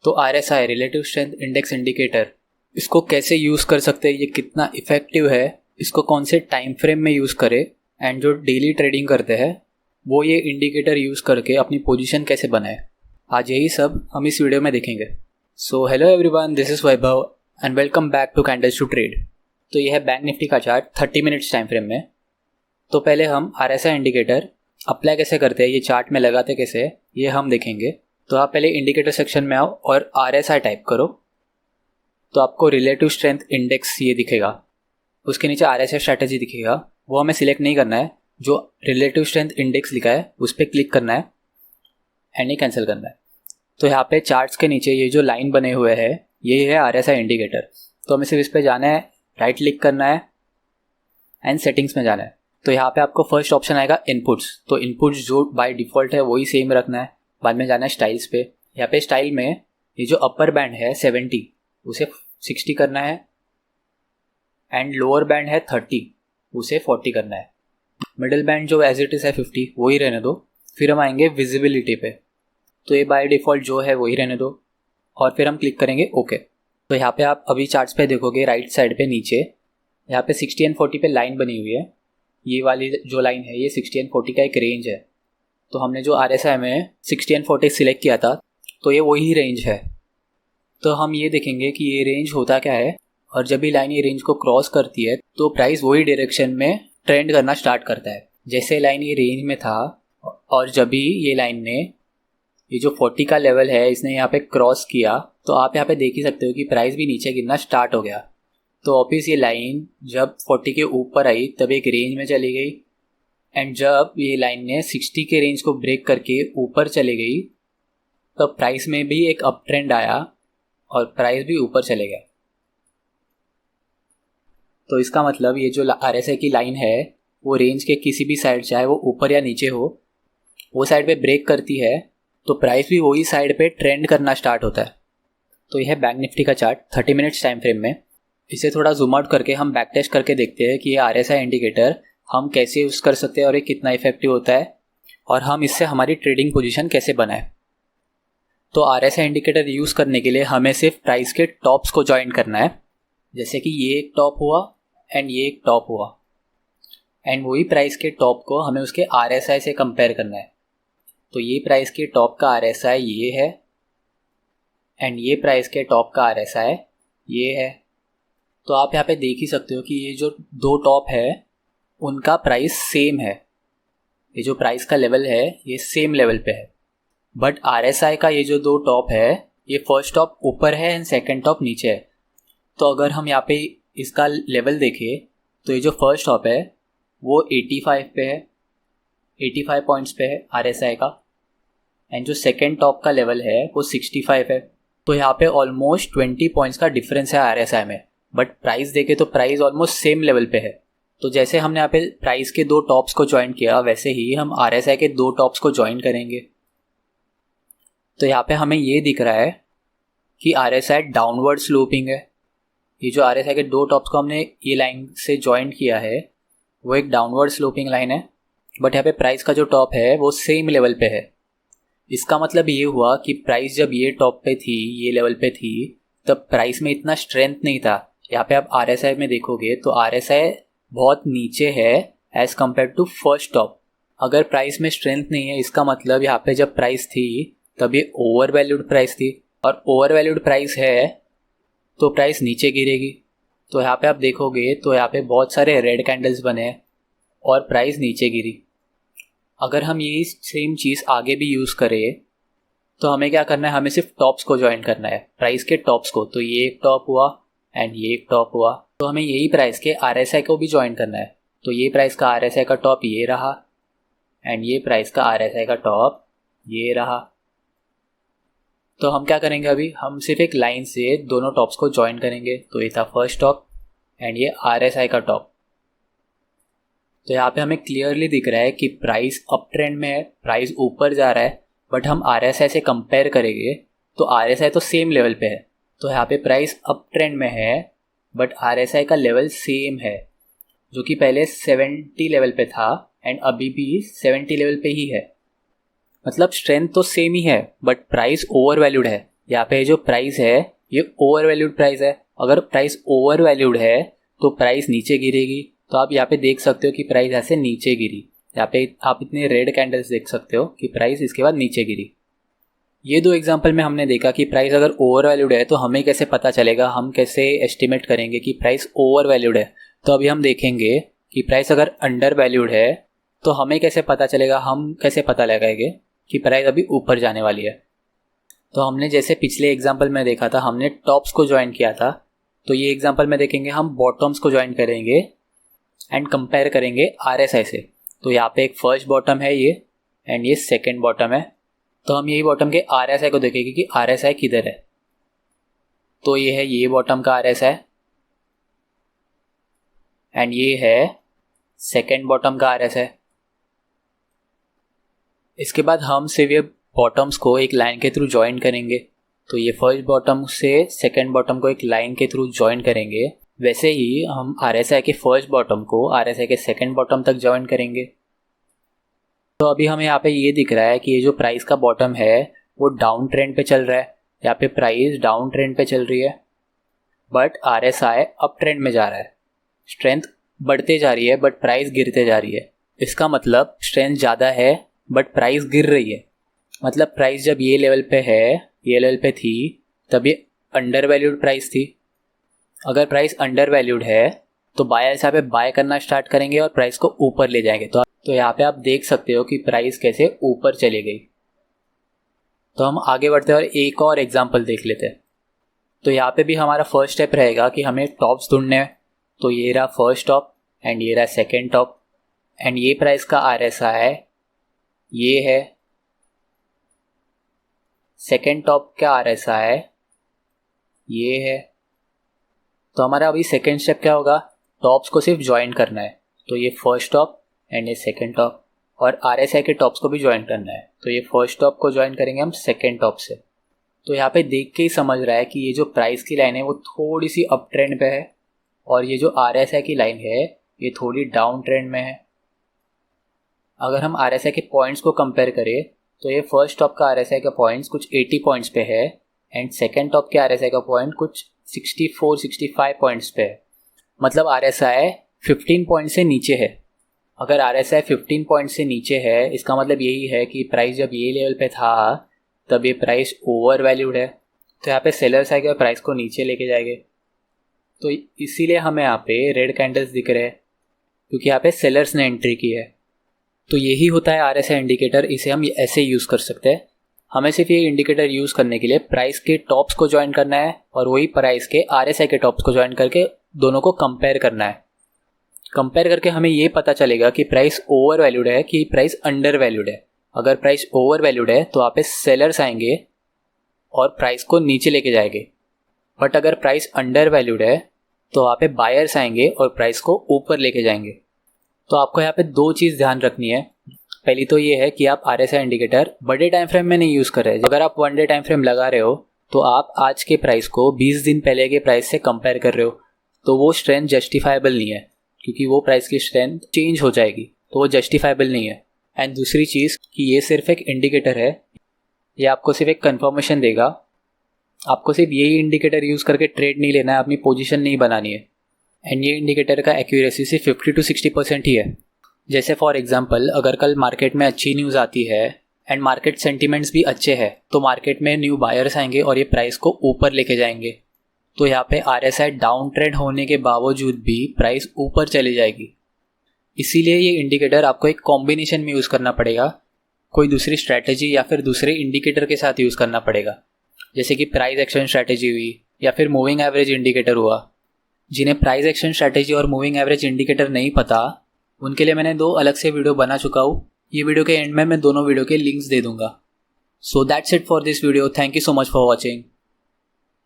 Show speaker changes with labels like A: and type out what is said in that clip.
A: तो RSI relative strength index indicator, इसको कैसे यूज़ कर सकते हैं, ये कितना इफ़ेक्टिव है, इसको कौन से टाइम फ्रेम में यूज़ करें, एंड जो डेली ट्रेडिंग करते हैं वो ये इंडिकेटर यूज़ करके अपनी पोजीशन कैसे बनाए, आज यही सब हम इस वीडियो में देखेंगे। So hello everyone, this is Vaibhav and welcome back to candles to trade. तो यह है बैंक निफ्टी का चार्ट 30 मिनट्स टाइम फ्रेम में। तो पहले हम RSI इंडिकेटर अप्लाई कैसे करते हैं, ये चार्ट में लगाते कैसे है, ये हम देखेंगे। तो आप पहले इंडिकेटर सेक्शन में आओ और RSI टाइप करो, तो आपको रिलेटिव स्ट्रेंथ इंडेक्स ये दिखेगा, उसके नीचे RSI स्ट्रैटेजी दिखेगा, वो हमें सिलेक्ट नहीं करना है। जो रिलेटिव स्ट्रेंथ इंडेक्स लिखा है उस पर क्लिक करना है एंड ये कैंसिल करना है। तो यहाँ पे चार्ट्स के नीचे ये जो लाइन बने हुए हैं ये है RSI इंडिकेटर। तो हमें सिर्फ इस पर जाना है, राइट क्लिक करना है एंड सेटिंग्स में जाना है। तो यहाँ पे आपको फर्स्ट ऑप्शन आएगा इनपुट्स। तो इनपुट्स जो बाय डिफ़ॉल्ट है वही सेम रखना है। बाद में जाना है स्टाइल्स पे। यहाँ पे स्टाइल में ये जो अपर बैंड है 70 उसे 60 करना है एंड लोअर बैंड है 30 उसे 40 करना है। मिडिल बैंड जो एज इट इज़ है 50 वही रहने दो। फिर हम आएंगे विजिबिलिटी पे, तो ये बाय डिफ़ॉल्ट जो है वही रहने दो और फिर हम क्लिक करेंगे ओके। तो यहाँ पे आप अभी चार्ट्स पे देखोगे राइट साइड पे नीचे यहाँ पे 60 एंड 40 पे लाइन बनी हुई है। ये वाली जो लाइन है ये 60 एंड 40 का एक रेंज है। तो हमने जो RSI में 60 एंड 40 सिलेक्ट किया था तो ये वही रेंज है। तो हम ये देखेंगे कि ये रेंज होता क्या है, और जब भी लाइन ये रेंज को क्रॉस करती है तो प्राइस वही डायरेक्शन में ट्रेंड करना स्टार्ट करता है। जैसे लाइन ये रेंज में था और जब भी ये लाइन ने ये जो 40 का लेवल है इसने यहाँ पे क्रॉस किया तो आप यहाँ पे देख ही सकते हो कि प्राइस भी नीचे गिरना स्टार्ट हो गया। तो ऑफिस ये लाइन जब 40 के ऊपर आई तब एक रेंज में चली गई एंड जब ये लाइन ने 60 के रेंज को ब्रेक करके ऊपर चली गई तब प्राइस में भी एक अप ट्रेंड आया और प्राइस भी ऊपर चले गया। तो इसका मतलब ये जो RSI की लाइन है वो रेंज के किसी भी साइड, चाहे वो ऊपर या नीचे हो, वो साइड पे ब्रेक करती है तो प्राइस भी वही साइड पे ट्रेंड करना स्टार्ट होता है। तो यह है बैंक निफ्टी का चार्ट 30 मिनट्स टाइम फ्रेम में। इसे थोड़ा जूम आउट करके हम बैक टेस्ट करके देखते हैं कि ये RSI इंडिकेटर हम कैसे यूज़ कर सकते हैं और ये कितना इफेक्टिव होता है और हम इससे हमारी ट्रेडिंग पोजीशन कैसे बनाएं। तो RSI इंडिकेटर यूज़ करने के लिए हमें सिर्फ प्राइस के टॉप्स को ज्वाइन करना है। जैसे कि ये एक टॉप हुआ एंड ये एक टॉप हुआ एंड वही प्राइस के टॉप को हमें उसके RSI से कंपेयर करना है। तो ये प्राइस के टॉप का RSI ये है एंड ये प्राइस के टॉप का RSI ये है। तो आप यहाँ पे देख ही सकते हो कि ये जो दो टॉप है उनका प्राइस सेम है। ये जो प्राइस का लेवल है ये सेम लेवल पे है, बट RSI का ये जो दो टॉप है ये फर्स्ट टॉप ऊपर है एंड सेकंड टॉप नीचे है। तो अगर हम यहाँ पे इसका लेवल देखें तो ये जो फर्स्ट टॉप है वो 85 पे है, 85 पॉइंट्स पे है RSI का, एंड जो सेकंड टॉप का लेवल है वो 65 है। तो यहाँ पे ऑलमोस्ट 20 पॉइंट्स का डिफरेंस है RSI में, बट प्राइस देखे तो प्राइस ऑलमोस्ट सेम लेवल पे है। तो जैसे हमने यहाँ पे प्राइस के दो टॉप्स को ज्वाइन किया वैसे ही हम RSI के दो टॉप्स को ज्वाइन करेंगे। तो यहाँ पे हमें ये दिख रहा है कि RSI डाउनवर्ड स्लोपिंग है। ये जो RSI के दो टॉप्स को हमने ये लाइन से ज्वाइन किया है वो एक डाउनवर्ड स्लोपिंग लाइन है, बट यहाँ पे प्राइस का जो टॉप है वो सेम लेवल पे है। इसका मतलब ये हुआ कि प्राइस जब ये टॉप पे थी, ये लेवल पे थी, तब प्राइस में इतना स्ट्रेंथ नहीं था। यहाँ पे आप RSI में देखोगे तो RSI बहुत नीचे है as compare to first top. अगर प्राइस में स्ट्रेंथ नहीं है इसका मतलब यहाँ पे जब प्राइस थी तब ये ओवर वैल्यूड प्राइस थी, और ओवर वैल्यूड प्राइस है तो प्राइस नीचे गिरेगी। तो यहाँ पे आप देखोगे तो यहाँ पे बहुत सारे रेड कैंडल्स बने और प्राइस नीचे गिरी। अगर हम यही सेम चीज़ आगे भी यूज़ करें तो हमें क्या करना है, हमें सिर्फ टॉप्स को ज्वाइन करना है, प्राइस के टॉप्स को। तो ये एक टॉप हुआ एंड ये एक टॉप हुआ, तो हमें यही प्राइस के RSI को भी ज्वाइन करना है। तो ये प्राइस का RSI का टॉप ये रहा एंड ये प्राइस का RSI का टॉप ये रहा। तो हम क्या करेंगे, अभी हम सिर्फ एक लाइन से दोनों टॉप्स को ज्वाइन करेंगे। तो ये था फर्स्ट टॉप एंड ये RSI का टॉप। तो यहाँ पे हमें क्लियरली दिख रहा है कि प्राइस अप ट्रेंड में है, प्राइस ऊपर जा रहा है, बट हम RSI से कंपेयर करेंगे तो RSI तो सेम लेवल पे है। तो यहाँ पे प्राइस अप ट्रेंड में है बट RSI का लेवल सेम है, जो कि पहले 70 लेवल पे था एंड अभी भी 70 लेवल पे ही है। मतलब स्ट्रेंथ तो सेम ही है बट प्राइस ओवर वैल्यूड है। यहाँ पे जो प्राइस है ये ओवर वैल्यूड प्राइस है। अगर प्राइस ओवर वैल्यूड है तो प्राइस नीचे गिरेगी। तो आप यहाँ पे देख सकते हो कि प्राइस ऐसे नीचे गिरी। यहाँ पे आप इतने रेड कैंडल्स देख सकते हो कि प्राइस इसके बाद नीचे गिरी। ये दो एग्जांपल में हमने देखा कि प्राइस अगर ओवर वैल्यूड है तो हमें कैसे पता चलेगा, हम कैसे एस्टिमेट करेंगे कि प्राइस ओवर वैल्यूड है। तो अभी हम देखेंगे कि प्राइस अगर अंडर वैल्यूड है तो हमें कैसे पता चलेगा, हम कैसे पता लगाएंगे कि प्राइस अभी ऊपर जाने वाली है। तो हमने जैसे पिछले एग्जाम्पल में देखा था, हमने टॉप्स को ज्वाइन किया था। तो ये एग्जाम्पल में देखेंगे हम बॉटम्स को ज्वाइन करेंगे एंड कंपेयर करेंगे RSI से। तो यहाँ पे एक फर्स्ट बॉटम है ये एंड ये सेकेंड बॉटम है। तो हम यही बॉटम के RSI को देखेंगे कि RSI किधर है। तो ये है ये बॉटम का RSI एंड ये है सेकेंड बॉटम का RSI। इसके बाद हम सिर्फ ये बॉटम्स को एक लाइन के थ्रू ज्वाइन करेंगे। तो ये फर्स्ट बॉटम से सेकेंड बॉटम को एक लाइन के थ्रू ज्वाइन करेंगे। वैसे ही हम RSI के फर्स्ट बॉटम को RSI के सेकेंड बॉटम तक ज्वाइन करेंगे। तो अभी हमें यहाँ पे ये दिख रहा है कि ये जो प्राइस का बॉटम है वो डाउन ट्रेंड पे चल रहा है। यहाँ पे प्राइस डाउन ट्रेंड पे चल रही है बट RSI अप ट्रेंड में जा रहा है। स्ट्रेंथ बढ़ते जा रही है बट प्राइस गिरते जा रही है। इसका मतलब स्ट्रेंथ ज़्यादा है बट प्राइस गिर रही है। मतलब प्राइस जब ये लेवल पे है, ये लेवल पे थी, तब ये अंडर वैल्यूड प्राइस थी। अगर प्राइस अंडर वैल्यूड है तो बायर्स यहाँ पे बाय करना स्टार्ट करेंगे और प्राइस को ऊपर ले जाएंगे। तो यहाँ पे आप देख सकते हो कि प्राइस कैसे ऊपर चली गई। तो हम आगे बढ़ते हैं और एक और एग्जांपल देख लेते हैं। तो यहाँ पे भी हमारा फर्स्ट स्टेप रहेगा कि हमें टॉप्स ढूंढने हैं। तो ये रहा फर्स्ट टॉप एंड ये रहा सेकेंड टॉप एंड ये प्राइस का RSI ये है। सेकेंड टॉप का RSI ये है। तो हमारा अभी सेकेंड स्टेप क्या होगा, टॉप्स को सिर्फ ज्वाइन करना है। तो ये फर्स्ट टॉप एंड ये सेकेंड टॉप और RSI के टॉप्स को भी ज्वाइन करना है। तो ये फर्स्ट टॉप को ज्वाइन करेंगे हम सेकेंड टॉप से। तो यहाँ पे देख के ही समझ रहा है कि ये जो प्राइस की लाइन है वो थोड़ी सी अप ट्रेंड पे है और ये जो RSI की लाइन है ये थोड़ी डाउन ट्रेंड में है। अगर हम RSI के पॉइंट्स को कंपेयर करें तो ये फर्स्ट टॉप का RSI का पॉइंट्स कुछ 80 पॉइंट्स पे है एंड सेकेंड टॉप के RSI का पॉइंट कुछ 64-65 पॉइंट्स पे है। मतलब RSI 15 पॉइंट से नीचे है। अगर RSI 15 पॉइंट से नीचे है इसका मतलब यही है कि प्राइस जब ये लेवल पे था तब ये प्राइस ओवर वैल्यूड है। तो यहाँ पे सेलर्स आएंगे और प्राइस को नीचे लेके जाएंगे। तो इसीलिए हमें यहाँ पे रेड कैंडल्स दिख रहे हैं क्योंकि यहाँ पे सेलर्स ने एंट्री की है। तो यही होता है RSI इंडिकेटर। इसे हम ऐसे यूज़ कर सकते हैं। हमें सिर्फ ये इंडिकेटर यूज़ करने के लिए प्राइस के टॉप्स को ज्वाइन करना है और वही प्राइस के RSI के टॉप्स को ज्वाइन करके दोनों को कंपेयर करना है। कंपेयर करके हमें ये पता चलेगा कि प्राइस ओवर वैल्यूड है कि प्राइस अंडर वैल्यूड है। अगर प्राइस ओवर वैल्यूड है तो वहाँ पे सेलर्स आएंगे और प्राइस को नीचे लेके जाएंगे। बट अगर प्राइस अंडर वैल्यूड है तो वहाँ पे बायर्स आएंगे और प्राइस को ऊपर लेके जाएंगे। तो आपको यहाँ पे दो चीज़ ध्यान रखनी है। पहली तो ये है कि आप RSI इंडिकेटर बड़े टाइम फ्रेम में नहीं यूज़ कर रहे। अगर आप 1 डे टाइम फ्रेम लगा रहे हो तो आप आज के प्राइस को 20 दिन पहले के प्राइस से कंपेयर कर रहे हो तो वो स्ट्रेंथ जस्टिफाइबल नहीं है क्योंकि वो प्राइस की स्ट्रेंथ चेंज हो जाएगी। तो वो जस्टिफाइबल नहीं है। एंड दूसरी चीज़ कि ये सिर्फ एक इंडिकेटर है, ये आपको सिर्फ एक कंफर्मेशन देगा। आपको सिर्फ यही इंडिकेटर यूज़ करके ट्रेड नहीं लेना है, अपनी पोजीशन नहीं बनानी है। एंड ये इंडिकेटर का एक्यूरेसी सिर्फ 50 to 60% ही है। जैसे फॉर एग्जांपल अगर कल मार्केट में अच्छी न्यूज़ आती है एंड मार्केट सेंटीमेंट्स भी अच्छे हैं तो मार्केट में न्यू बायर्स आएंगे और ये प्राइस को ऊपर लेके जाएंगे। तो यहाँ पे RSI डाउन ट्रेंड होने के बावजूद भी प्राइस ऊपर चली जाएगी। इसीलिए ये इंडिकेटर आपको एक कॉम्बिनेशन में यूज़ करना पड़ेगा, कोई दूसरी स्ट्रैटेजी या फिर दूसरे इंडिकेटर के साथ यूज़ करना पड़ेगा। जैसे कि प्राइस एक्शन स्ट्रैटेजी हुई या फिर मूविंग एवरेज इंडिकेटर हुआ। जिन्हें प्राइस एक्शन स्ट्रैटेजी और मूविंग एवरेज इंडिकेटर नहीं पता उनके लिए मैंने 2 अलग से वीडियो बना चुका हूँ। ये वीडियो के एंड में मैं दोनों वीडियो के लिंक्स दे दूंगा। So that's it for this video. Thank you so much for watching.